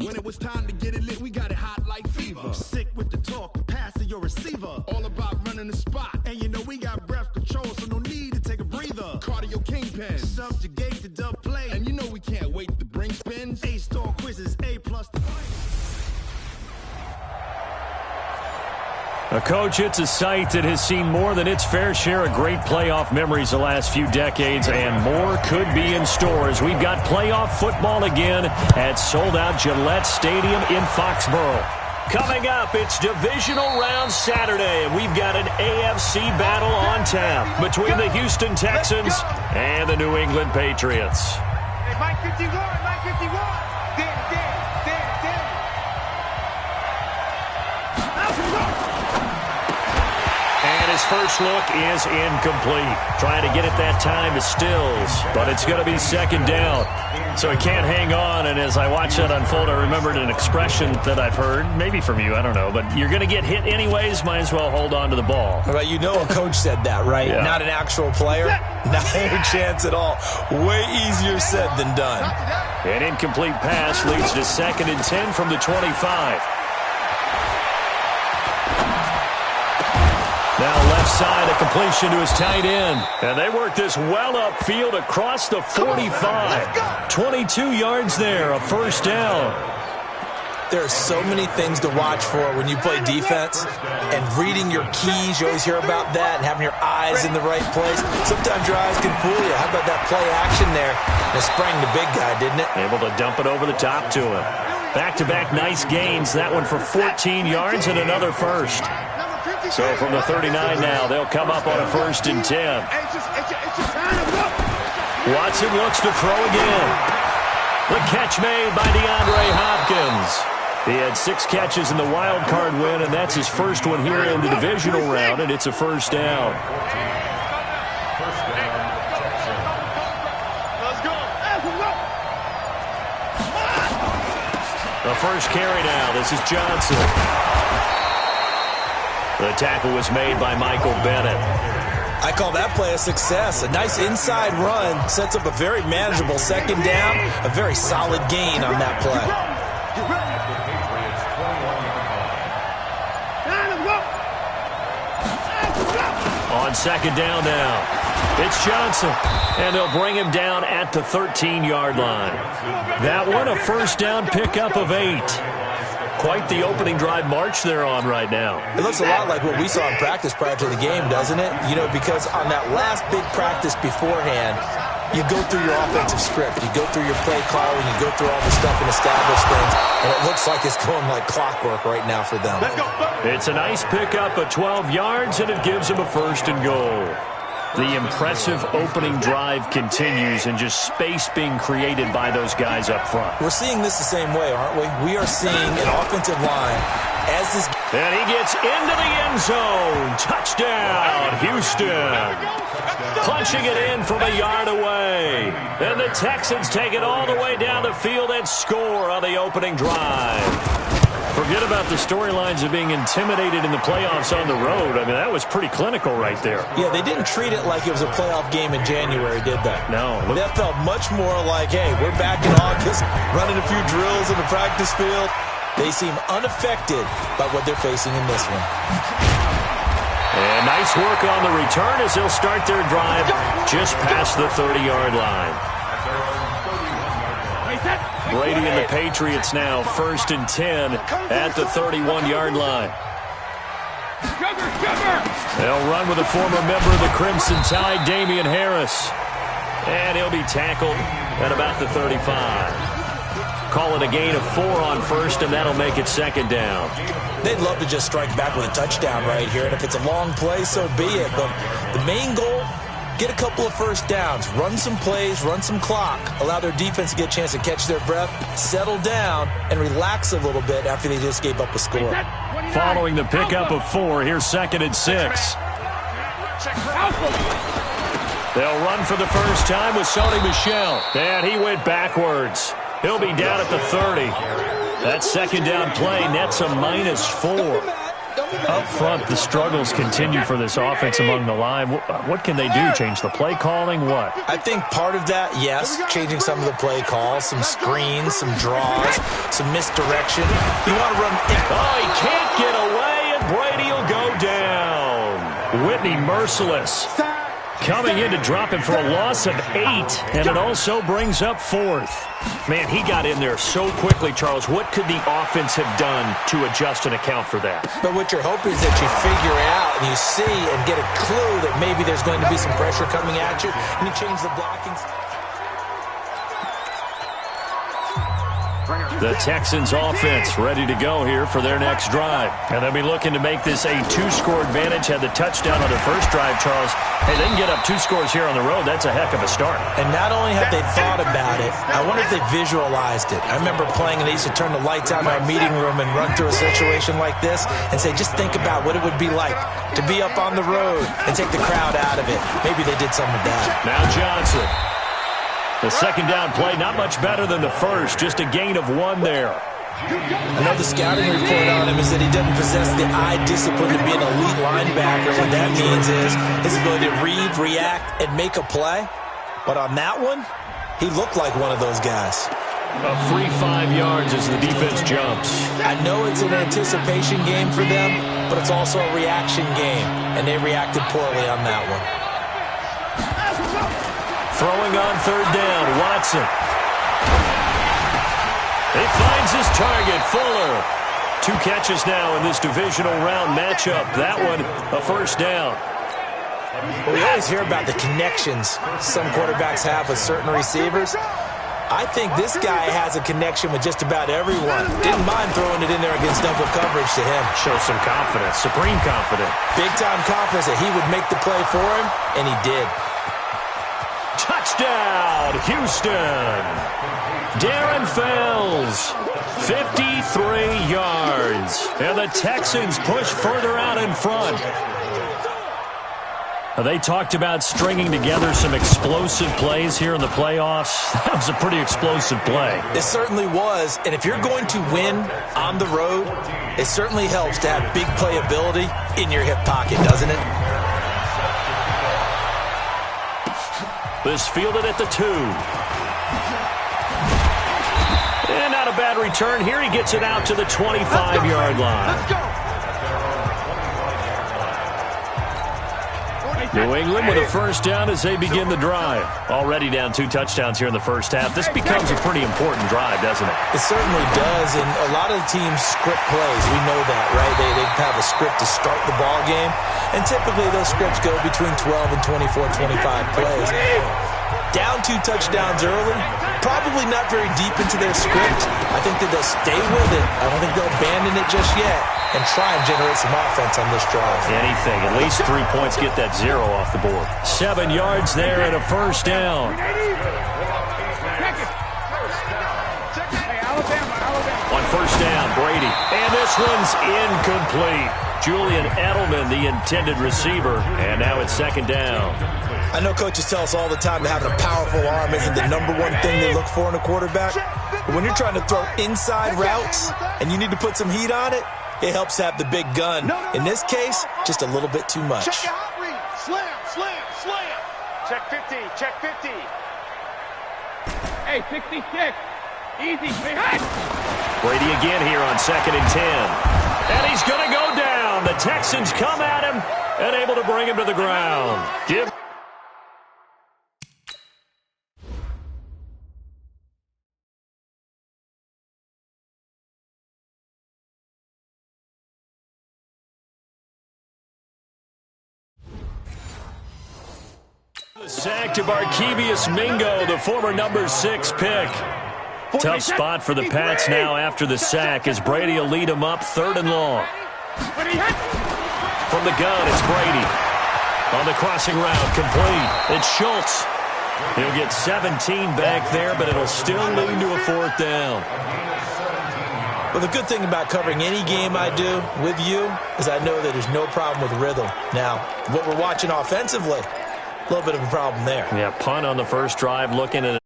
When it was time to get it lit, we got it hot like fever. Sick with the talk, the pass to your receiver. All about running the spot. And you know we got breath control, so no need to take a breather. Cardio kingpin, subjugate the dub play. And you know we can't wait to bring spins. A-star quizzes, A+. Coach, it's a site that has seen more than its fair share of great playoff memories the last few decades, and more could be in store as we've got playoff football again at sold-out Gillette Stadium in Foxborough. Coming up, it's Divisional Round Saturday, and we've got an AFC battle on tap between the Houston Texans and the New England Patriots. Hey, Mike 51, Mike 51. And his first look is incomplete. Trying to get it that time to Stills, but it's going to be second down. So he can't hang on, and as I watch that unfold, I remembered an expression that I've heard, maybe from you, I don't know, but you're going to get hit anyways, might as well hold on to the ball. Well, you know a coach said that, right? Yeah. Not an actual player. Not a chance at all. Way easier said than done. An incomplete pass leads to 2nd and 10 from the 25. Now left side, a completion to his tight end. And they work this well upfield across the 45. 22 yards there, a first down. There are so many things to watch for when you play defense. And reading your keys, you always hear about that, and having your eyes in the right place. Sometimes your eyes can fool you. How about that play action there? And it sprang the big guy, didn't it? Able to dump it over the top to him. Back-to-back nice gains. That one for 14 yards and another first. So from the 39 now, they'll come up on a 1st and 10. Watson looks to throw again. The catch made by DeAndre Hopkins. He had 6 catches in the wild card win, and that's his first one here in the divisional round, and it's a first down. The first carry now. This is Johnson. The tackle was made by Michael Bennett. I call that play a success. A nice inside run sets up a very manageable second down. A very solid gain on that play. On second down now, it's Johnson. And they'll bring him down at the 13-yard line. That one a first down pickup of 8. Quite the opening drive march they're on right now. It looks a lot like what we saw in practice prior to the game, doesn't it? You know, because on that last big practice beforehand, you go through your offensive script. You go through your play calling. You go through all the stuff and establish things. And it looks like it's going like clockwork right now for them. It's a nice pickup of 12 yards, and it gives them a 1st and goal. The impressive opening drive continues, and just space being created by those guys up front. We're seeing this the same way, aren't we? We are seeing an offensive line as this. And he gets into the end zone. Touchdown, Houston. Punching it in from a yard away. And the Texans take it all the way down the field and score on the opening drive. Forget about the storylines of being intimidated in the playoffs on the road. I mean, that was pretty clinical right there. Yeah, they didn't treat it like it was a playoff game in January, did they? No. That felt much more like, hey, we're back in August, running a few drills in the practice field. They seem unaffected by what they're facing in this one. And nice work on the return as they'll start their drive just past the 30-yard line. Brady and the Patriots now 1st and 10 at the 31-yard line. They'll run with a former member of the Crimson Tide, Damian Harris. And he'll be tackled at about the 35. Call it a gain of 4 on 1st, and that'll make it 2nd down. They'd love to just strike back with a touchdown right here, and if it's a long play, so be it. But the main goal, get a couple of first downs, run some plays, run some clock, allow their defense to get a chance to catch their breath, settle down, and relax a little bit after they just gave up a score. Following the pickup of 4, here's 2nd and 6. They'll run for the first time with Sony Michel, and he went backwards. He'll be down at the 30. That second down play nets a -4. Up front, the struggles continue for this offense among the line. What can they do? Change the play calling? What? I think part of that, yes, changing some of the play calls, some screens, some draws, some misdirection. You want to run... Oh, he can't get away, and Brady will go down. Whitney merciless. Coming in to drop him for a loss of 8, and it also brings up 4th. Man, he got in there so quickly, Charles. What could the offense have done to adjust and account for that? But what you're hoping is that you figure out and you see and get a clue that maybe there's going to be some pressure coming at you, and you change the blocking. The Texans offense ready to go here for their next drive. And they'll be looking to make this a 2-score advantage. Had the touchdown on their first drive, Charles. Hey, they can get up 2 scores here on the road. That's a heck of a start. And not only have they thought about it, I wonder if they visualized it. I remember playing, and they used to turn the lights out in our meeting room and run through a situation like this and say, just think about what it would be like to be up on the road and take the crowd out of it. Maybe they did some of that. Now Johnson. The second down play, not much better than the first. Just a gain of 1 there. I know the scouting report on him is that he doesn't possess the eye discipline to be an elite linebacker. What that means is his ability to read, react, and make a play. But on that one, he looked like one of those guys. A free 5 yards as the defense jumps. I know it's an anticipation game for them, but it's also a reaction game, and they reacted poorly on that one. Throwing on third down, Watson. He finds his target, Fuller. 2 catches now in this divisional round matchup. That one, a first down. Well, we always hear about the connections some quarterbacks have with certain receivers. I think this guy has a connection with just about everyone. Didn't mind throwing it in there against double coverage to him. Shows some confidence, supreme confidence. Big-time confidence that he would make the play for him, and he did. Touchdown, Houston. Darren Fells, 53 yards. And the Texans push further out in front. They talked about stringing together some explosive plays here in the playoffs. That was a pretty explosive play. It certainly was. And if you're going to win on the road, it certainly helps to have big playability in your hip pocket, doesn't it? This fielded at the 2. And not a bad return here. He gets it out to the 25-yard line. Let's go. New England with a first down as they begin the drive. Already down 2 touchdowns here in the first half. This becomes a pretty important drive, doesn't it? It certainly does, and a lot of the teams script plays. We know that, right? They have a script to start the ball game, and typically those scripts go between 12 and 24, 25 plays. Down 2 touchdowns early, probably not very deep into their script. I think that they'll stay with it. I don't think they'll abandon it just yet and try and generate some offense on this drive. Anything. At least 3 points, get that 0 off the board. 7 yards there and a first down. On first down, Brady. And this one's incomplete. Julian Edelman, the intended receiver. And now it's second down. I know coaches tell us all the time that having a powerful arm isn't the #1 thing they look for in a quarterback. But when you're trying to throw inside routes and you need to put some heat on it, it helps to have the big gun. In this case, just a little bit too much. Check your hot read. Slam, slam, slam. Check 50, check 50. Hey, 66. Easy, big hit. Brady again here on 2nd and 10. And he's going to go down. The Texans come at him and able to bring him to the ground. Sack to Barkevius Mingo, the former #6 pick. Tough spot for the Pats now after the sack as Brady will lead them up 3rd and long. From the gun, it's Brady. On the crossing route, complete. It's Schultz. He'll get 17 back there, but it'll still lead to a 4th down. Well, the good thing about covering any game I do with you is I know that there's no problem with rhythm. Now, what we're watching offensively, a little bit of a problem there. Yeah, punt on the first drive, looking at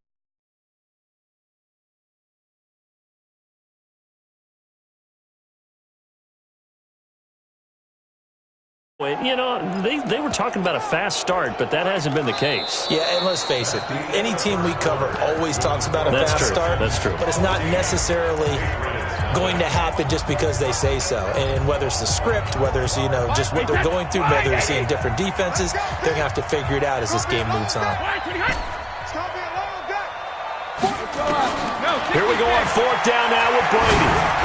You know, they were talking about a fast start, but that hasn't been the case. Yeah, and let's face it, any team we cover always talks about a fast start. That's true. But it's not necessarily going to happen just because they say so. And whether it's the script, whether it's, you know, just what they're going through, whether they're seeing different defenses, they're going to have to figure it out as this game moves on. Here we go on fourth down now with Brady.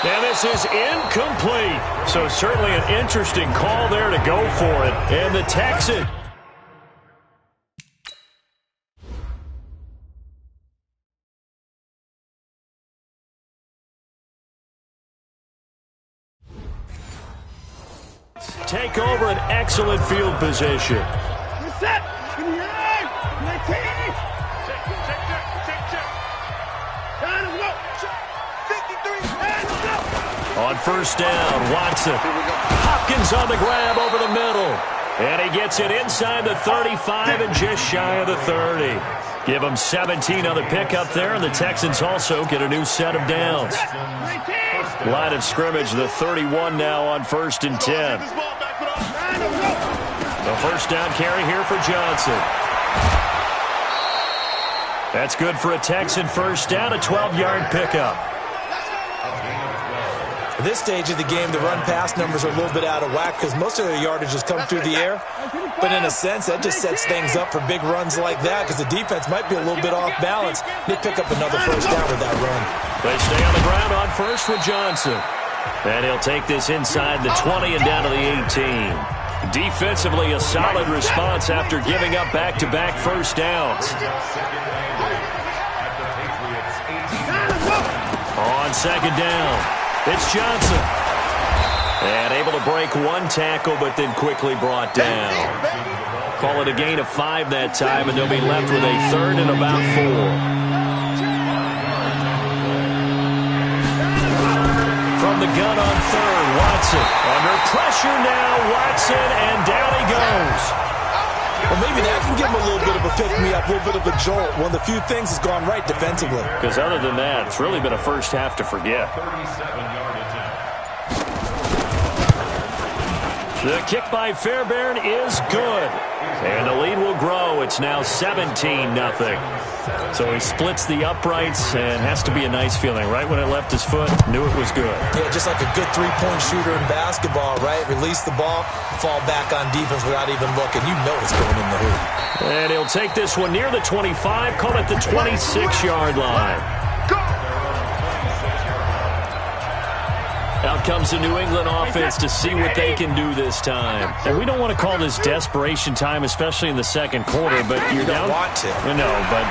And this is incomplete. So certainly an interesting call there to go for it. And the Texans. Take over an excellent field position. Set. On first down, Watson. Hopkins on the grab over the middle. And he gets it inside the 35 and just shy of the 30. Give him 17 on the pickup there, and the Texans also get a new set of downs. Line of scrimmage, the 31 now on 1st and 10. The first down carry here for Johnson. That's good for a Texan first down, a 12-yard pickup. At this stage of the game, the run-pass numbers are a little bit out of whack because most of their yardage has come through the air. But in a sense, that just sets things up for big runs like that because the defense might be a little bit off balance. They pick up another first down with that run. They stay on the ground on first with Johnson. And he'll take this inside the 20 and down to the 18. Defensively, a solid response after giving up back-to-back first downs. On second down, it's Johnson. And able to break one tackle, but then quickly brought down. Call it a gain of 5 that time, and they'll be left with a 3rd and about 4. From the gun on 3rd, Watson. Under pressure now, Watson, and down he goes. Well, maybe that can give him a little bit of a pick-me-up, a little bit of a jolt. One of the few things has gone right defensively. Because other than that, it's really been a first half to forget. The kick by Fairbairn is good. And the lead will grow. It's now 17-0. So he splits the uprights and has to be a nice feeling. Right when it left his foot, knew it was good. Yeah, just like a good three-point shooter in basketball, right? Release the ball, fall back on defense without even looking. You know it's going in the hoop. And he'll take this one near the 25, call it the 26-yard line. Out comes the New England offense to see what they can do this time. And we don't want to call this desperation time, especially in the second quarter, but you're down. You don't want to. No, but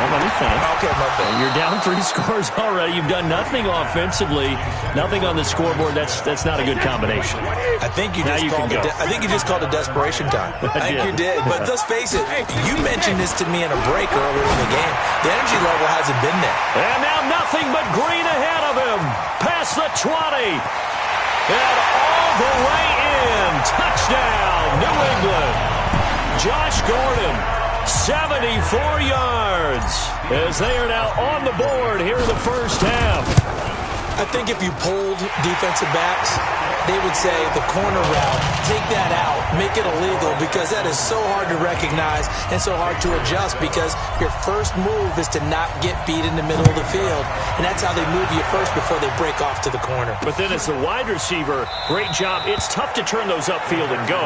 let me finish. Okay, my bad. You're down 3 scores already. You've done nothing offensively, nothing on the scoreboard. That's not a good combination. I think you just called it desperation time. I think you did. But let's face it, you mentioned this to me in a break earlier in the game. The energy level hasn't been there. And now nothing but green ahead of him. Past the 20. And all the way in. Touchdown, New England. Josh Gordon, 74 yards. As they are now on the board here in the first half. I think if you polled defensive backs, they would say the corner route, take that out, make it illegal, because that is so hard to recognize and so hard to adjust, because your first move is to not get beat in the middle of the field, and that's how they move you first before they break off to the corner. But then as the wide receiver, great job. It's tough to turn those upfield and go,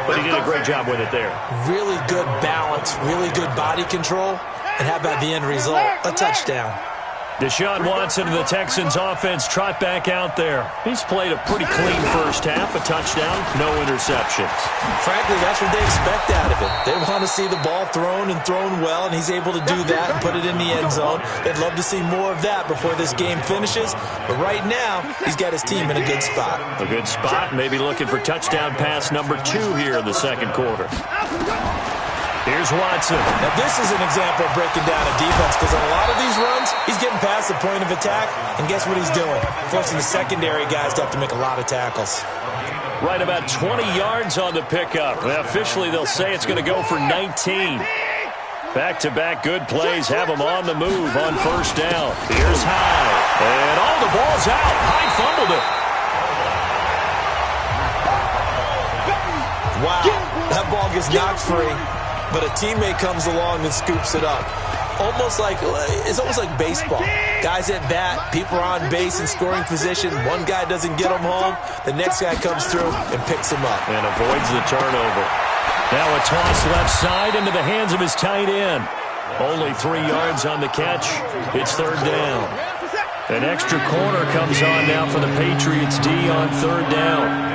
but he did a great job with it there. Really good balance, really good body control, and how about the end result? A touchdown. Deshaun Watson of the Texans offense trot back out there. He's played a pretty clean first half, a touchdown, no interceptions. Frankly, that's what they expect out of it. They want to see the ball thrown and thrown well, and he's able to do that and put it in the end zone. They'd love to see more of that before this game finishes. But right now, he's got his team in a good spot. A good spot, maybe looking for touchdown pass number 2 here in the second quarter. Here's Watson. Now, this is an example of breaking down a defense, because on a lot of these runs, he's getting past the point of attack, and guess what he's doing? Forcing the secondary guys to have to make a lot of tackles. Right about 20 yards on the pickup. Now, officially, they'll say it's going to go for 19. Back-to-back good plays have them on the move on first down. Here's High. And the ball's out. High fumbled it. Wow, that ball gets knocked free, but a teammate comes along and scoops it up. It's almost like baseball. Guys at bat, people are on base in scoring position. One guy doesn't get him home. The next guy comes through and picks him up. And avoids the turnover. Now a toss left side into the hands of his tight end. Only 3 yards on the catch. It's third down. An extra corner comes on now for the Patriots D on third down.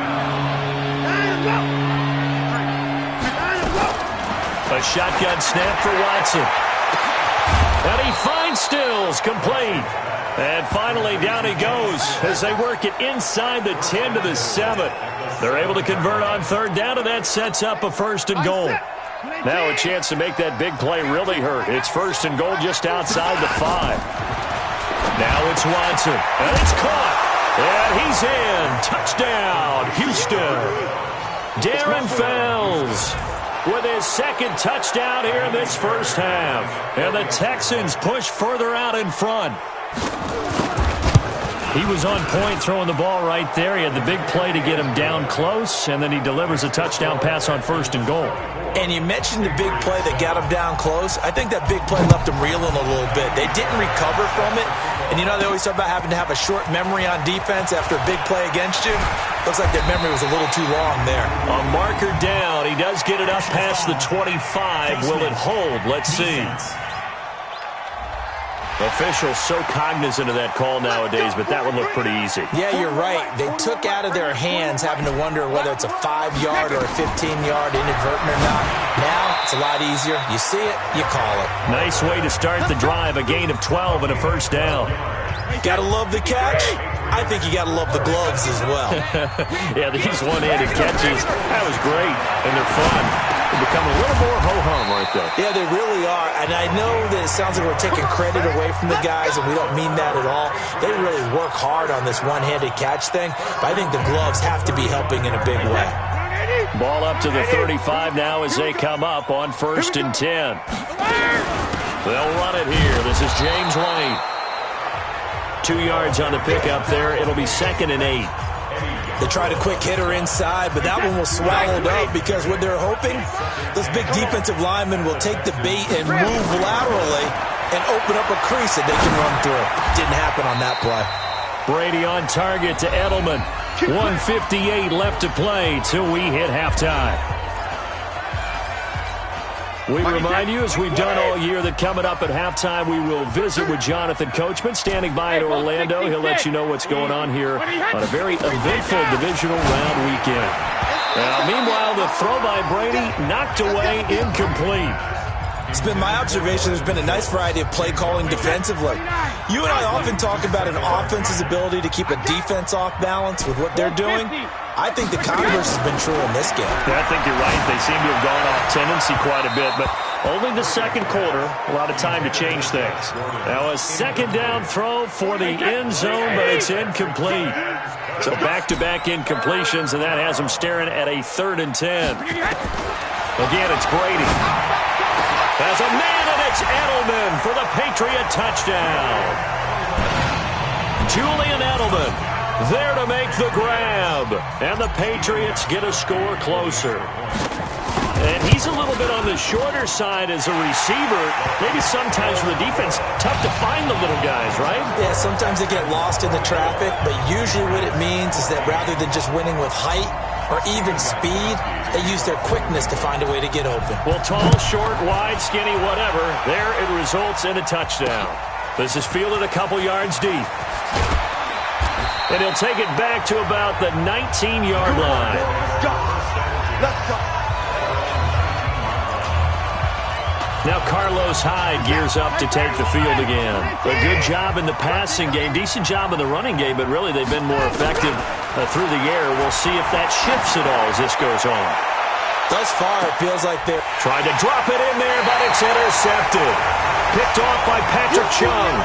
A shotgun snap for Watson. And he finds Stills, complete. And finally down he goes as they work it inside the 10 to the 7. They're able to convert on third down, and that sets up a first and goal. Now a chance to make that big play really hurt. It's first and goal just outside the 5. Now it's Watson, and it's caught. And he's in. Touchdown, Houston. Darren Fells with his second touchdown here in this first half. And the Texans push further out in front. He was on point throwing the ball right there. He had the big play to get him down close, and then he delivers a touchdown pass on first and goal. And you mentioned the big play that got him down close. I think that big play left him reeling a little bit. They didn't recover from it. And you know, they always talk about having to have a short memory on defense after a big play against you. Looks like that memory was a little too long there. A marker down. He does get it up past the 25. Will it hold? Let's see. Officials so cognizant of that call nowadays, but that would look pretty easy. Yeah, you're right. They took out of their hands having to wonder whether it's a 5-yard or a 15-yard inadvertent or not. Now, it's a lot easier. You see it, you call it. Nice way to start the drive. A gain of 12 and a first down. Gotta love the catch. I think you gotta love the gloves as well. Yeah, these one-handed catches, that was great, and they're fun. They become a little more ho-hum, aren't they? Yeah, they really are. And I know that it sounds like we're taking credit away from the guys, and we don't mean that at all. They really work hard on this one-handed catch thing, but I think the gloves have to be helping in a big way. Ball up to the 35 now as they come up on first and 10. They'll run it here. This is James White. 2 yards on the pickup there. It'll be second and 8. They tried a quick hitter inside, but that one was swallowed up because what they're hoping, those big defensive linemen will take the bait and move laterally and open up a crease that they can run through. Didn't happen on that play. Brady on target to Edelman. 1:58 left to play till we hit halftime. We remind you, as we've done all year, that coming up at halftime, we will visit with Jonathan Coachman, standing by in Orlando. He'll let you know what's going on here on a very eventful divisional round weekend. Now, meanwhile, the throw by Brady knocked away, incomplete. It's been my observation there's been a nice variety of play calling defensively. You and I often talk about an offense's ability to keep a defense off balance with what they're doing. I think the converse has been true in this game. Yeah, I think you're right. They seem to have gone off tendency quite a bit, but only the second quarter, a lot of time to change things. Now a second down throw for the end zone, but it's incomplete. So back-to-back incompletions, and that has them staring at a 3rd and 10. Again, it's Brady. As a man, and it's Edelman for the Patriot touchdown. Julian Edelman there to make the grab. And the Patriots get a score closer. And he's a little bit on the shorter side as a receiver. Maybe sometimes for the defense, tough to find the little guys, right? Yeah, sometimes they get lost in the traffic, but usually what it means is that rather than just winning with height or even speed, they use their quickness to find a way to get open. Well, tall, short, wide, skinny, whatever, there it results in a touchdown. This is fielded a couple yards deep. And he'll take it back to about the 19-yard line. Let's go. Let's go. Now Carlos Hyde gears up to take the field again. A good job in the passing game, decent job in the running game, but really they've been more effective through the air. We'll see if that shifts at all as this goes on. Thus far, it feels like they're trying to drop it in there, but it's intercepted. Picked off by Patrick Chung.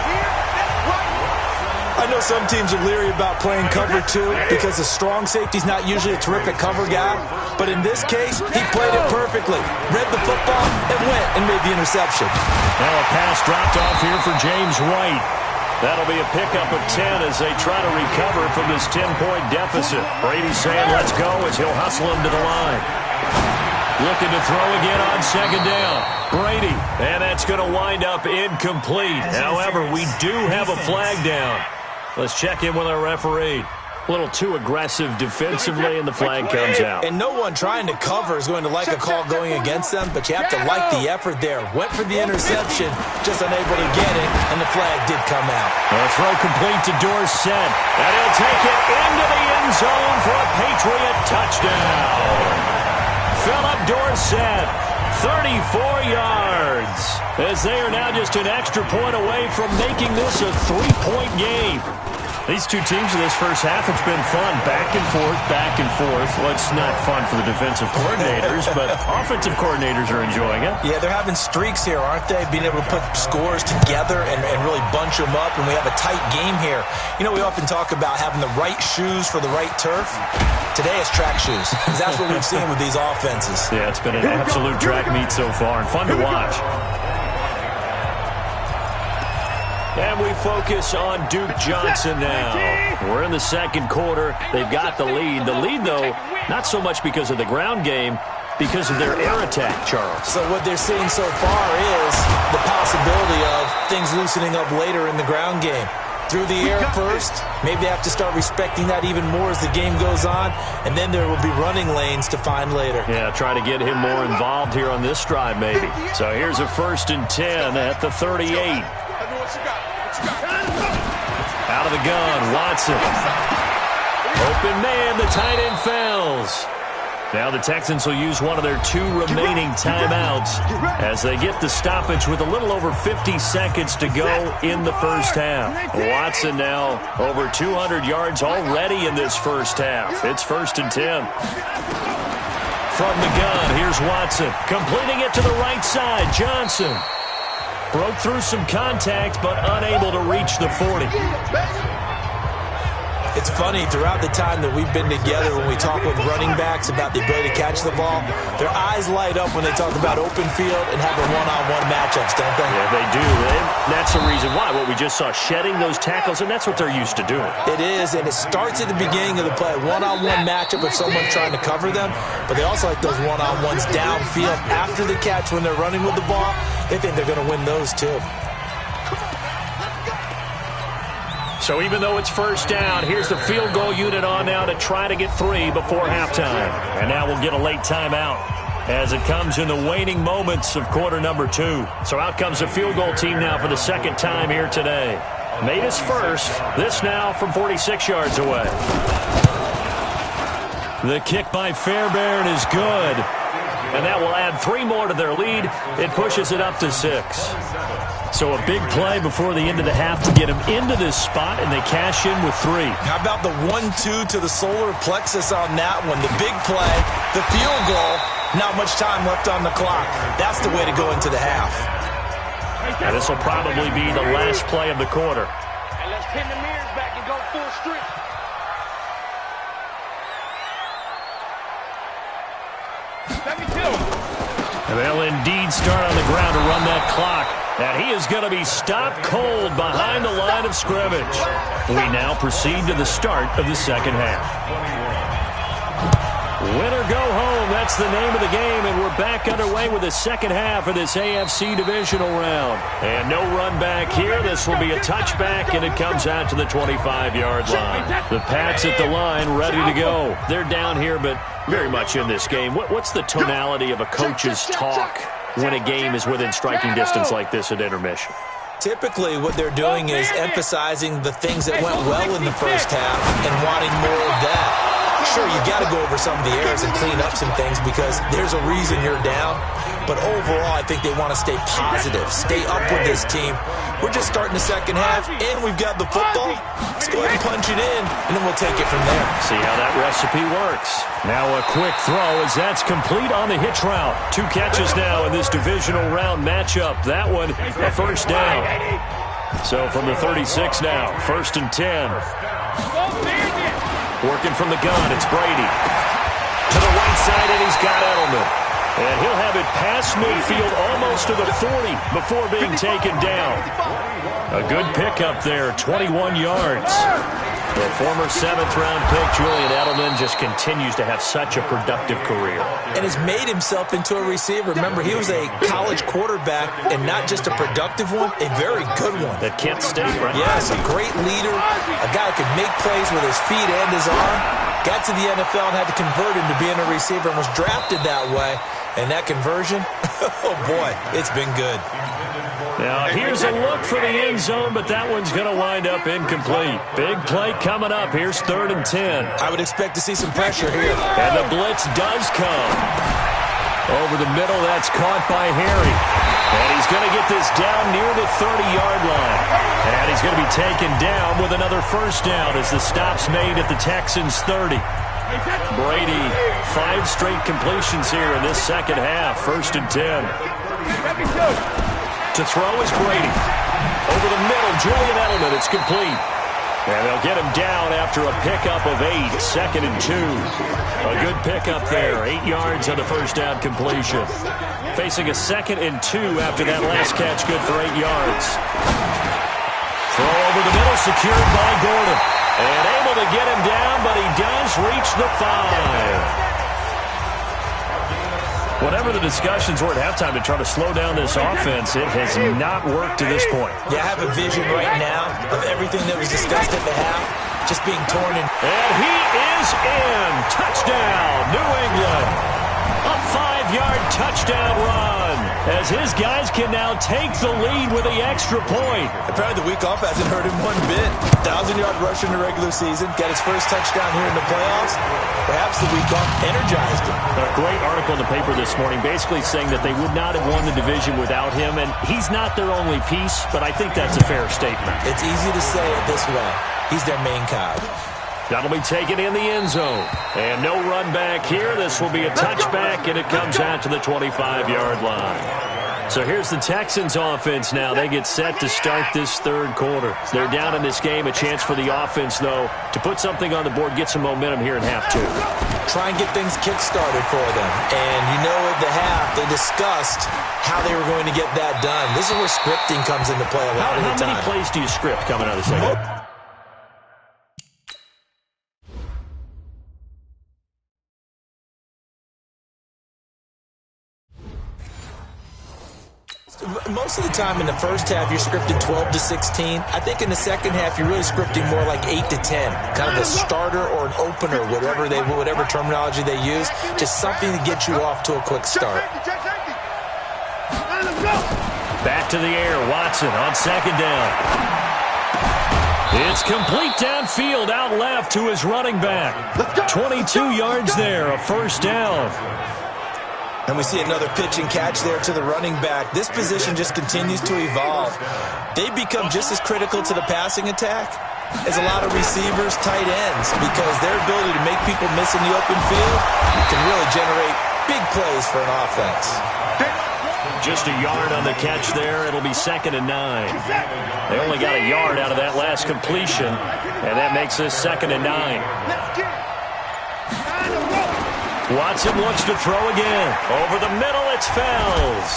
I know some teams are leery about playing cover 2 because the strong safety's not usually a terrific cover guy. But in this case, he played it perfectly. Read the football and went and made the interception. Now a pass dropped off here for James White. That'll be a pickup of 10 as they try to recover from this 10-point deficit. Brady saying let's go as he'll hustle him to the line. Looking to throw again on second down. Brady, and that's going to wind up incomplete. However, we do have a flag down. Let's check in with our referee. A little too aggressive defensively, and the flag comes out. And no one trying to cover is going to like a call going against them, but you have to like the effort there. Went for the interception, just unable to get it, and the flag did come out. A throw complete to Dorsett, and he'll take it into the end zone for a Patriot touchdown. Philip Dorsett, 34 yards, as they are now just an extra point away from making this a 3-point game. These two teams in this first half, it's been fun. Back and forth, back and forth. Well, it's not fun for the defensive coordinators, but offensive coordinators are enjoying it. Yeah, they're having streaks here, aren't they? Being able to put scores together and really bunch them up, and we have a tight game here. You know, we often talk about having the right shoes for the right turf. Today it's track shoes. That's what we've seen with these offenses. Yeah, it's been an absolute track meet so far, and fun to watch. And we focus on Duke Johnson now. We're in the second quarter. They've got the lead. The lead, though, not so much because of the ground game, because of their air attack, Charles. So what they're seeing so far is the possibility of things loosening up later in the ground game. Through the air first, maybe they have to start respecting that even more as the game goes on, and then there will be running lanes to find later. Yeah, try to get him more involved here on this drive, maybe. So here's a 1st and 10 at the 38. Out of the gun, Watson. Open man, the tight end fails. Now the Texans will use one of their 2 remaining timeouts as they get the stoppage with a little over 50 seconds to go in the first half. Watson now over 200 yards already in this first half. It's 1st and 10. From the gun, here's Watson. Completing it to the right side, Johnson. Broke through some contact, but unable to reach the 40. It's funny, throughout the time that we've been together, when we talk with running backs about the ability to catch the ball, their eyes light up when they talk about open field and having one-on-one matchups, don't they? Yeah, they do. And that's the reason why. What we just saw, shedding those tackles, and that's what they're used to doing. It is, and it starts at the beginning of the play. One-on-one matchup if someone's trying to cover them, but they also like those one-on-ones downfield after the catch when they're running with the ball. They think they're going to win those, too. So even though it's first down, here's the field goal unit on now to try to get 3 before halftime. And now we'll get a late timeout as it comes in the waning moments of quarter number 2. So out comes the field goal team now for the second time here today. Made his first. This now from 46 yards away. The kick by Fairbairn is good. And that will add 3 more to their lead. It pushes it up to 6. So a big play before the end of the half to get them into this spot, and they cash in with 3. How about the 1-2 to the solar plexus on that one? The big play, the field goal, not much time left on the clock. That's the way to go into the half. And this will probably be the last play of the quarter. And let's pin the mirrors back and go full strip. And they'll indeed start on the ground to run that clock. And he is going to be stopped cold behind the line of scrimmage. We now proceed to the start of the second half. Win or go home, that's the name of the game, and we're back underway with the second half of this AFC Divisional round. And no run back here. This will be a touchback, and it comes out to the 25-yard line. The Pats at the line, ready to go. They're down here, but very much in this game. What's the tonality of a coach's talk when a game is within striking distance like this at intermission? Typically, what they're doing is emphasizing the things that went well in the first half and wanting more of that. Sure, you got to go over some of the errors and clean up some things because there's a reason you're down. But overall, I think they want to stay positive, stay up with this team. We're just starting the second half, and we've got the football. Let's go ahead and punch it in, and then we'll take it from there. See how that recipe works. Now a quick throw as that's complete on the hitch route. 2 catches now in this divisional round matchup. That one, a first down. So from the 36 now, 1st and 10. Working from the gun, it's Brady. To the right side, and he's got Edelman. And he'll have it past midfield almost to the 40 before being taken down. A good pickup there, 21 yards. The former 7th-round pick, Julian Edelman, just continues to have such a productive career. And has made himself into a receiver. Remember, he was a college quarterback, and not just a productive one, a very good one. At Kent State, right? Yes, a great leader, a guy who could make plays with his feet and his arm. Got to the NFL and had to convert into being a receiver and was drafted that way. And that conversion, oh boy, it's been good. Now, here's a look for the end zone, but that one's going to wind up incomplete. Big play coming up. Here's 3rd and 10. I would expect to see some pressure here. And the blitz does come. Over the middle, that's caught by Harry. And he's going to get this down near the 30-yard line. And he's going to be taken down with another first down as the stop's made at the Texans' 30. Brady, 5 straight completions here in this second half. 1st and 10. To throw is Brady. Over the middle, Julian Edelman. It's complete. And they'll get him down after a pickup of 8. 2nd and 2. A good pickup there. 8 yards on the first down completion. Facing a 2nd and 2 after that last catch. Good for 8 yards. Throw over the middle, secured by Gordon. And able to get him down, but he does reach the 5. Whatever the discussions were at halftime to try to slow down this offense, it has not worked to this point. Yeah, I have a vision right now of everything that was discussed at the half just being torn in. And he is in. Touchdown, New England. A 5-yard touchdown run as his guys can now take the lead with the extra point. Apparently the week off hasn't hurt him one bit. 1,000-yard rusher in the regular season. Got his first touchdown here in the playoffs. Perhaps the week off energized him. A great article in the paper this morning basically saying that they would not have won the division without him. And he's not their only piece, but I think that's a fair statement. It's easy to say it this way. He's their main cog. That'll be taken in the end zone. And no run back here. This will be a touchback, and it comes out to the 25-yard line. So here's the Texans offense now. They get set to start this third quarter. They're down in this game. A chance for the offense, though, to put something on the board, get some momentum here in half 2. Try and get things kick-started for them. And you know at the half, they discussed how they were going to get that done. This is where scripting comes into play a lot of the time. How many plays do you script coming out of the second? Most of the time in the first half, you're scripting 12 to 16. I think in the second half, you're really scripting more like 8 to 10. Kind of a starter or an opener, whatever terminology they use. Just something to get you off to a quick start. Back to the air. Watson on second down. It's complete downfield, out left to his running back. 22 yards there, a first down. And we see another pitch and catch there to the running back. This position just continues to evolve. They become just as critical to the passing attack as a lot of receivers, tight ends, because their ability to make people miss in the open field can really generate big plays for an offense. Just a yard on the catch there. It'll be 2nd and 9. They only got a yard out of that last completion, and that makes this 2nd and 9. Watson looks to throw again. Over the middle, it's Fells.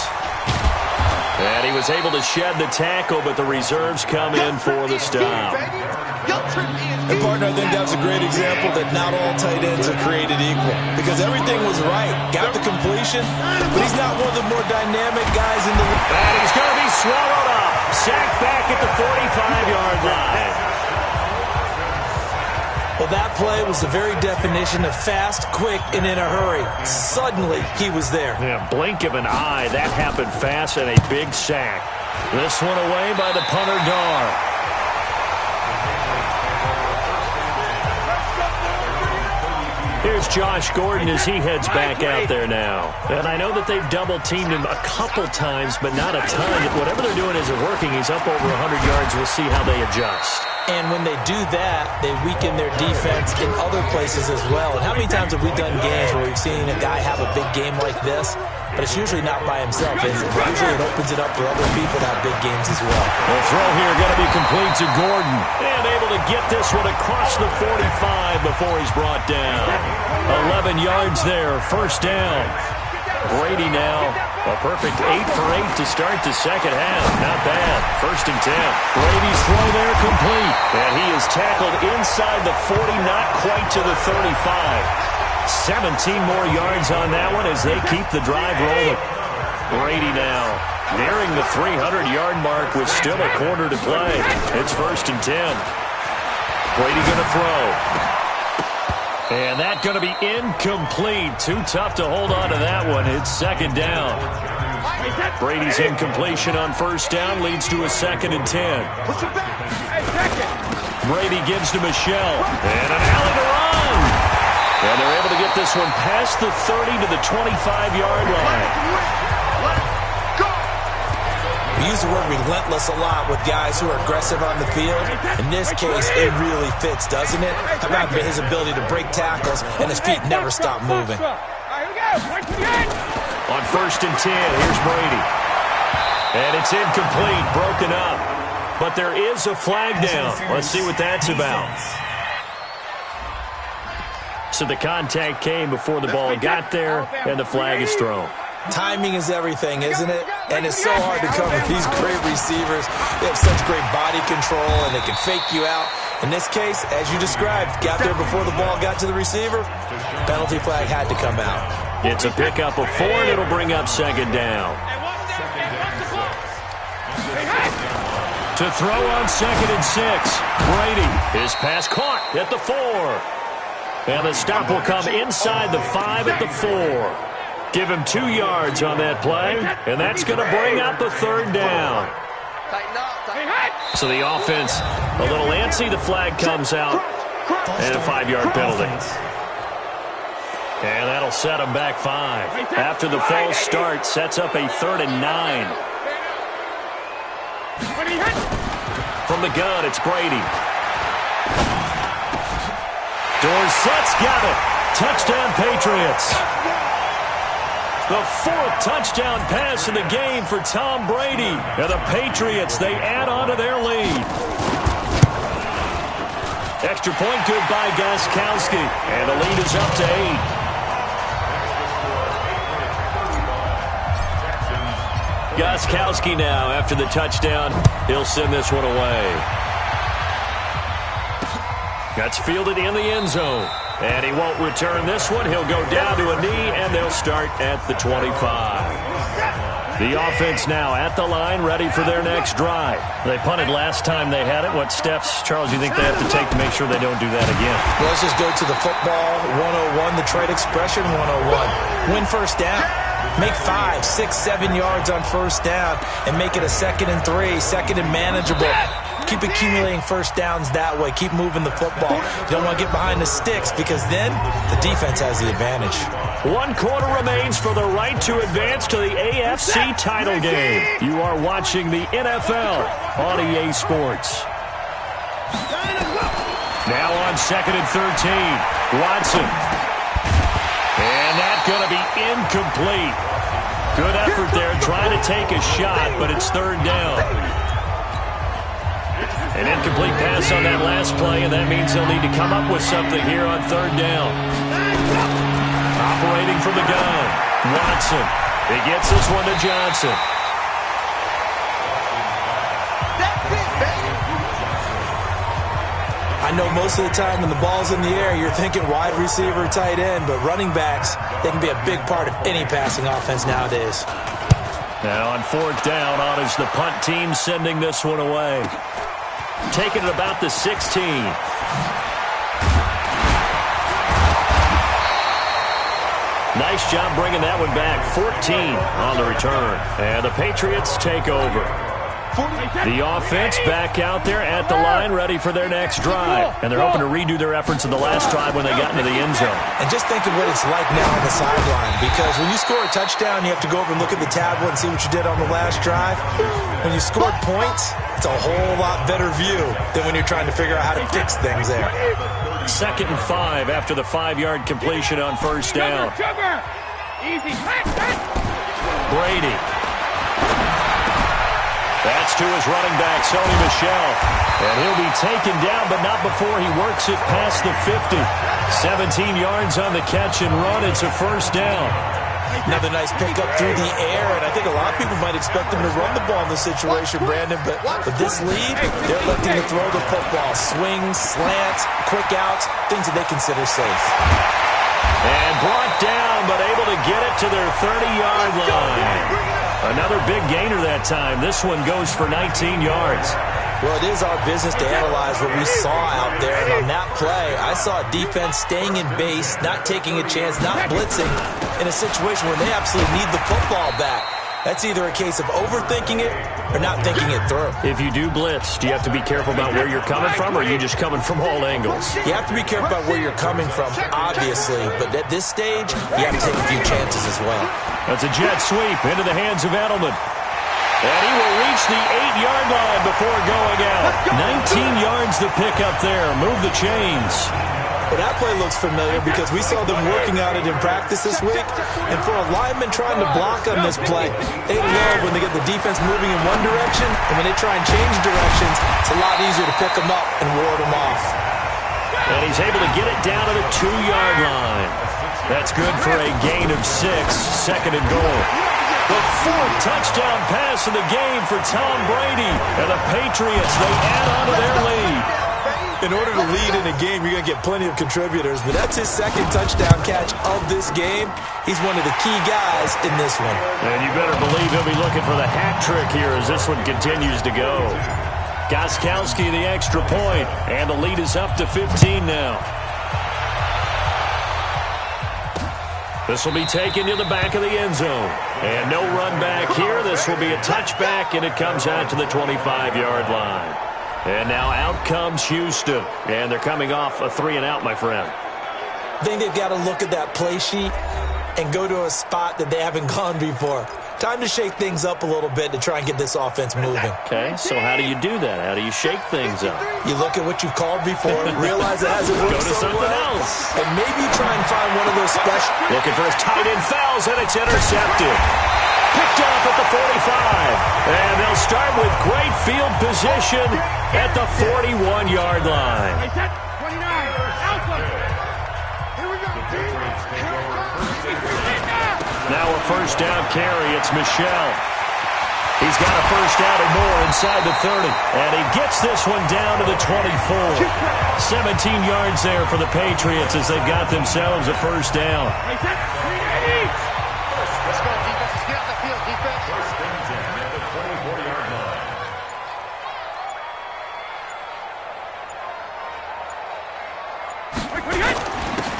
And he was able to shed the tackle, but the reserves come in for the stop. And, partner, I think that's a great example that not all tight ends are created equal. Because everything was right. Got the completion, but he's not one of the more dynamic guys in the league. And he's going to be swallowed up. Sacked back at the 45-yard line. Well, that play was the very definition of fast, quick, and in a hurry. Suddenly, he was there. Yeah, blink of an eye. That happened fast and a big sack. This one away by the punter, Dar. Here's Josh Gordon as he heads back out there now. And I know that they've double-teamed him a couple times, but not a ton. Whatever they're doing isn't working. He's up over 100 yards. We'll see how they adjust. And when they do that, they weaken their defense in other places as well. And how many times have we done games where we've seen a guy have a big game like this, but it's usually not by himself, is it? Usually it opens it up for other people to have big games as well. The throw here going to be complete to Gordon. And able to get this one across the 45 before he's brought down. 11 yards there, first down. Brady now a perfect 8 for 8 to start the second half. Not bad. 1st and 10. Brady's throw there complete. And he is tackled inside the 40, not quite to the 35. 17 more yards on that one as they keep the drive rolling. Brady now nearing the 300-yard mark with still a quarter to play. It's 1st and 10. Brady going to throw. And that's going to be incomplete. Too tough to hold on to that one. It's 2nd down. Brady's incompletion on 1st down leads to a 2nd and 10. Brady gives to Michelle. And an alley to run. And they're able to get this one past the 30 to the 25-yard line. We use the word relentless a lot with guys who are aggressive on the field. In this case, it really fits, doesn't it? How about his ability to break tackles and his feet never stop moving? On 1st and 10, here's Brady. And it's incomplete, broken up. But there is a flag down. Let's see what that's about. So the contact came before the ball got there, and the flag is thrown. Timing is everything, isn't it? And it's so hard to cover these great receivers. They have such great body control, and they can fake you out. In this case, as you described, got there before the ball got to the receiver. Penalty flag had to come out. It's a pickup of 4, and it'll bring up 2nd down. To throw on 2nd and 6. Brady, his pass caught at the 4. And the stop will come inside the 5 at the 4. Give him 2 yards on that play, and that's going to bring up the 3rd down. So the offense a little antsy. The flag comes out, and a 5-yard penalty. And that'll set them back 5. After the false start, sets up a 3rd and 9. From the gun, it's Brady. Dorsett's got it. Touchdown, Patriots. The 4th touchdown pass in the game for Tom Brady. And the Patriots, they add on to their lead. Extra point good by Gostkowski. And the lead is up to 8. Gostkowski now, after the touchdown, he'll send this one away. That's fielded in the end zone. And he won't return this one. He'll go down to a knee, and they'll start at the 25. The offense now at the line, ready for their next drive. They punted last time they had it. What steps, Charles, do you think they have to take to make sure they don't do that again? Well, let's just go to the football 101, the trade expression 101. Win 1st down. Make 5, 6, 7 yards on 1st down and make it a 2nd and 3, 2nd and manageable. Keep accumulating 1st downs that way. Keep moving the football. You don't want to get behind the sticks because then the defense has the advantage. 1 quarter remains for the right to advance to the AFC title game. You are watching the NFL on EA Sports. Now on 2nd and 13. Watson. And that's going to be incomplete. Good effort there trying to take a shot, but it's 3rd down. An incomplete pass on that last play, and that means they'll need to come up with something here on 3rd down. Operating from the gun, Watson. He gets this one to Johnson. I know most of the time when the ball's in the air, you're thinking wide receiver, tight end, but running backs, they can be a big part of any passing offense nowadays. Now on 4th down, on is the punt team sending this one away. Taking it about the 16. Nice job bringing that one back. 14 on the return. And the Patriots take over. The offense back out there at the line, ready for their next drive. And they're hoping to redo their efforts in the last drive when they got into the end zone. And just think of what it's like now on the sideline. Because when you score a touchdown, you have to go over and look at the tablet and see what you did on the last drive. When you scored points, it's a whole lot better view than when you're trying to figure out how to fix things there. 2nd and 5 after the 5-yard completion on 1st down. Brady. That's to his running back, Sony Michel. And he'll be taken down, but not before he works it past the 50. 17 yards on the catch and run. It's a 1st down. Another nice pickup through the air, and I think a lot of people might expect them to run the ball in this situation, Brandon, but with this lead, they're electing to throw the football. Swings, slants, quick outs, things that they consider safe. And brought down, but able to get it to their 30-yard line. Another big gainer that time. This one goes for 19 yards. Well, it is our business to analyze what we saw out there. And on that play, I saw a defense staying in base, not taking a chance, not blitzing in a situation where they absolutely need the football back. That's either a case of overthinking it or not thinking it through. If you do blitz, do you have to be careful about where you're coming from, or are you just coming from all angles? You have to be careful about where you're coming from, obviously. But at this stage, you have to take a few chances as well. That's a jet sweep into the hands of Edelman. And he will reach the 8-yard line before going out. 19 yards to pick up there. Move the chains. Well, that play looks familiar because we saw them working on it in practice this week. And for a lineman trying to block on this play, they love when they get the defense moving in one direction. And when they try and change directions, it's a lot easier to pick them up and ward them off. And he's able to get it down to the 2-yard line. That's good for a gain of 6, second and goal. The fourth touchdown pass of the game for Tom Brady. And the Patriots, they add on to their lead. In order to lead in a game, you're going to get plenty of contributors. But that's his second touchdown catch of this game. He's one of the key guys in this one. And you better believe he'll be looking for the hat trick here as this one continues to go. Gostkowski the extra point. And the lead is up to 15 now. This will be taken to the back of the end zone. And no run back here. This will be a touchback, and it comes out to the 25-yard line. And now out comes Houston. And they're coming off a 3-and-out, my friend. I think they've got to look at that play sheet and go to a spot that they haven't gone before. Time to shake things up a little bit to try and get this offense moving. Okay, so how do you do that? How do you shake things up? You look at what you've called before, realize it hasn't worked Go to so something well, else. and maybe try and find one of those special... Looking for his tight end fouls, and it's intercepted. Picked off at the 45. And they'll start with great field position at the 41-yard line. Now a first down carry. It's Michel. He's got a first down and more inside the 30. And he gets this one down to the 24. 17 yards there for the Patriots as they've got themselves a first down.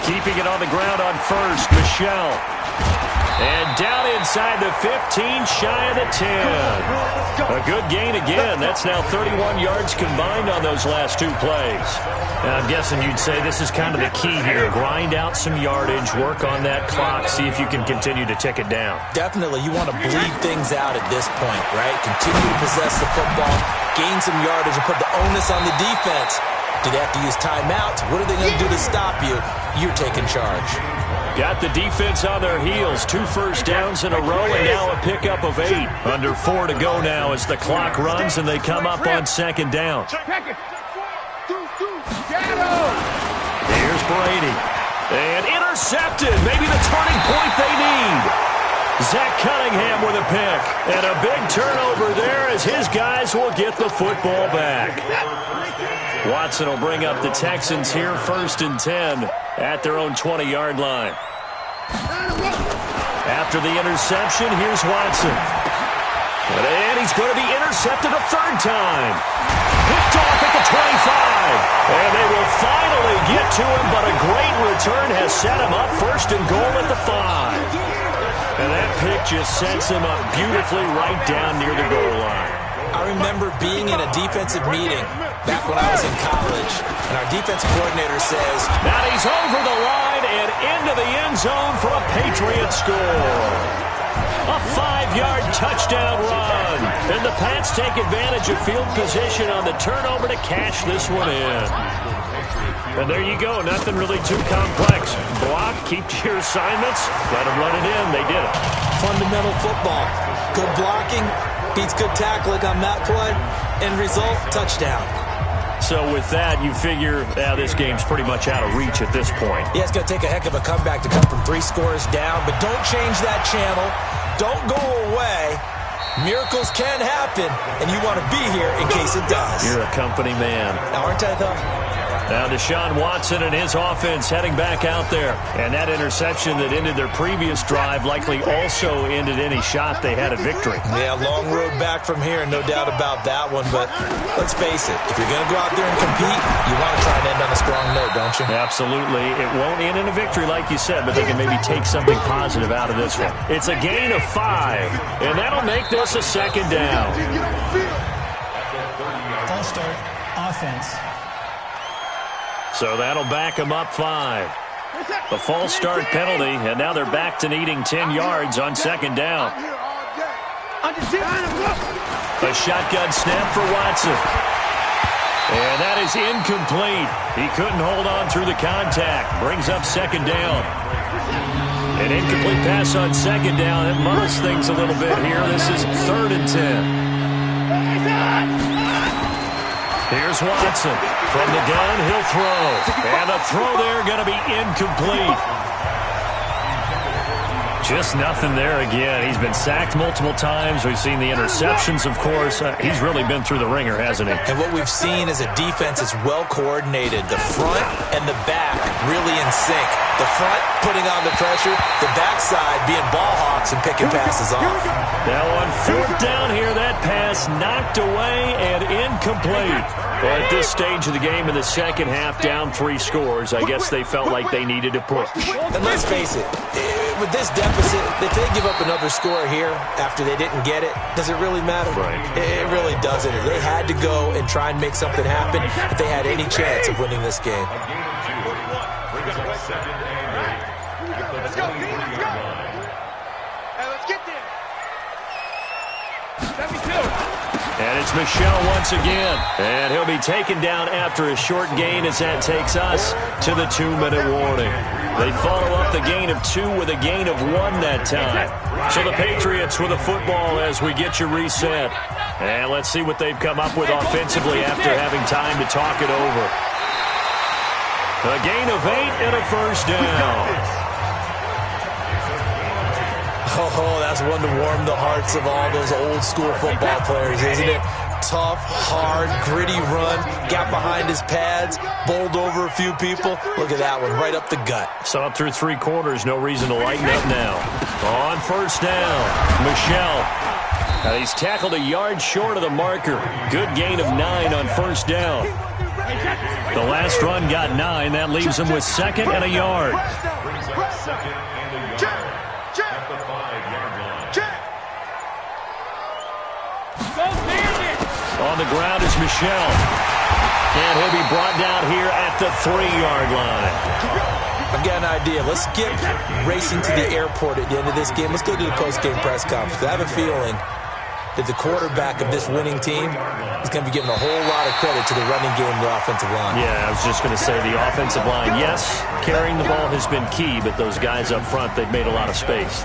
Keeping it on the ground on first, Michel. And down inside the 15, shy of the 10. A good gain again. That's now 31 yards combined on those last two plays. And I'm guessing you'd say this is kind of the key here. Grind out some yardage, work on that clock, see if you can continue to tick it down. Definitely. You want to bleed things out at this point, right? Continue to possess the football, gain some yardage, and put the onus on the defense. Do they have to use timeouts? What are they going to do to stop you? You're taking charge. Got the defense on their heels. 2 first downs in a row and now a pickup of 8. Under 4 to go now as the clock runs and they come up on second down. Here's Brady. And intercepted. Maybe the turning point they need. Zach Cunningham with a pick. And a big turnover there as his guys will get the football back. Watson will bring up the Texans here, 1st and 10 at their own 20-yard line. After the interception, here's Watson. And he's going to be intercepted a 3rd time. Picked off at the 25. And they will finally get to him, but a great return has set him up 1st and goal at the 5. And that pick just sets him up beautifully right down near the goal line. I remember being in a defensive meeting back when I was in college, and our defensive coordinator says, now he's over the line and into the end zone for a Patriots score. A 5-yard touchdown run. And the Pats take advantage of field position on the turnover to cash this one in. And there you go. Nothing really too complex. Block, keep to your assignments, let them run it in. They did it. Fundamental football. Good blocking beats good tackling on that play. End result, touchdown. So with that, you figure this game's pretty much out of reach at this point. Yeah, it's going to take a heck of a comeback to come from 3 scores down, but don't change that channel. Don't go away. Miracles can happen, and you want to be here in case it does. You're a company man. Aren't I, though? Now Deshaun Watson and his offense heading back out there. And that interception that ended their previous drive likely also ended any shot they had at victory. Yeah, long road back from here, no doubt about that one. But let's face it, if you're going to go out there and compete, you want to try and end on a strong note, don't you? Absolutely. It won't end in a victory like you said, but they can maybe take something positive out of this one. It's a gain of 5, and that'll make this a second down. False start, offense. So that'll back them up 5. The false start penalty, and now they're back to needing 10 yards on second down. A shotgun snap for Watson. And that is incomplete. He couldn't hold on through the contact. Brings up second down. An incomplete pass on second down. It muddles things a little bit here. This is 3rd and 10. Here's Watson. From the gun, he'll throw. And the throw there going to be incomplete. Just nothing there again. He's been sacked multiple times. We've seen the interceptions, of course. He's really been through the ringer, hasn't he? And what we've seen is a defense that's well coordinated. The front and the back really in sync. The front putting on the pressure. The backside being ball hawks and picking passes off. Now on 4th down here, that pass knocked away and incomplete. Well, at this stage of the game in the second half, down 3 scores, I guess they felt like they needed to push. And let's face it, with this deficit, if they give up another score here after they didn't get it, does it really matter? Right. It really doesn't. They had to go and try and make something happen if they had any chance of winning this game. Let's go, D. Let's go. Hey, let's get there. 72. And it's Michel once again. And he'll be taken down after a short gain as that takes us to the 2-minute warning. They follow up the gain of 2 with a gain of 1 that time. So the Patriots with a football as we get you reset. And let's see what they've come up with offensively after having time to talk it over. A gain of 8 and a first down. Oh, that's one to warm the hearts of all those old-school football players, isn't it? Tough, hard, gritty run, got behind his pads, bowled over a few people. Look at that one, right up the gut. So up through 3 quarters, no reason to lighten up now. On first down, Michel. Now he's tackled a yard short of the marker. Good gain of 9 on first down. The last run got 9. That leaves him with 2nd and a yard. On the ground is Michel. And he'll be brought down here at the 3-yard line. I've got an idea. Let's skip racing to the airport at the end of this game. Let's go to the post-game press conference. I have a feeling that the quarterback of this winning team is going to be given a whole lot of credit to the running game and the offensive line. Yeah, I was just going to say the offensive line, yes, carrying the ball has been key, but those guys up front, they've made a lot of space.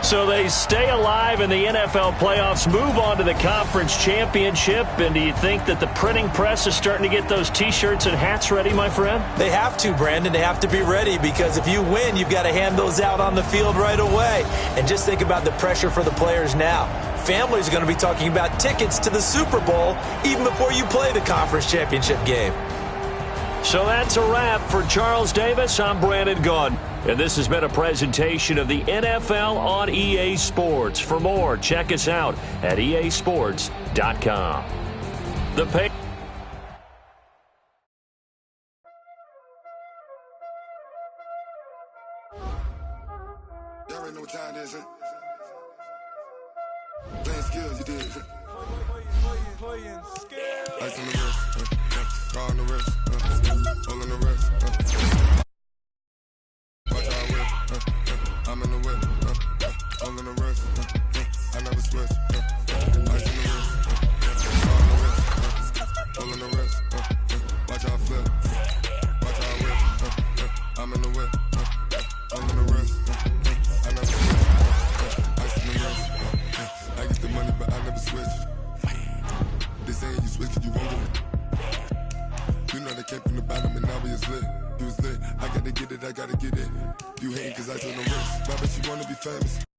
So they stay alive in the NFL playoffs, move on to the conference championship. And do you think that the printing press is starting to get those T-shirts and hats ready, my friend? They have to, Brandon. They have to be ready because if you win, you've got to hand those out on the field right away. And just think about the pressure for the players now. Families are going to be talking about tickets to the Super Bowl even before you play the conference championship game. So that's a wrap for Charles Davis. I'm Brandon Gunn. And this has been a presentation of the NFL on EA Sports. For more, check us out at easports.com. The pay. Y'all already know what time it is, huh? Playing skills, you did. Playing skills. Ice on the wrist, car on the wrist, all on the wrist. Watch how I whip, I'm in the whip, all on the wrist. I never switch. Ice on the wrist, car on the wrist, all on the wrist. Watch how I flip, watch how I whip. I'm in the whip, all on the wrist. I never switch. Ice on the wrist. I get the money, but I never switch. They saying you switch, you won't get it. I came from the bottom and now we is lit. You was lit. I gotta get it, I gotta get it. You hating cause I took no risks. But she wanna be famous.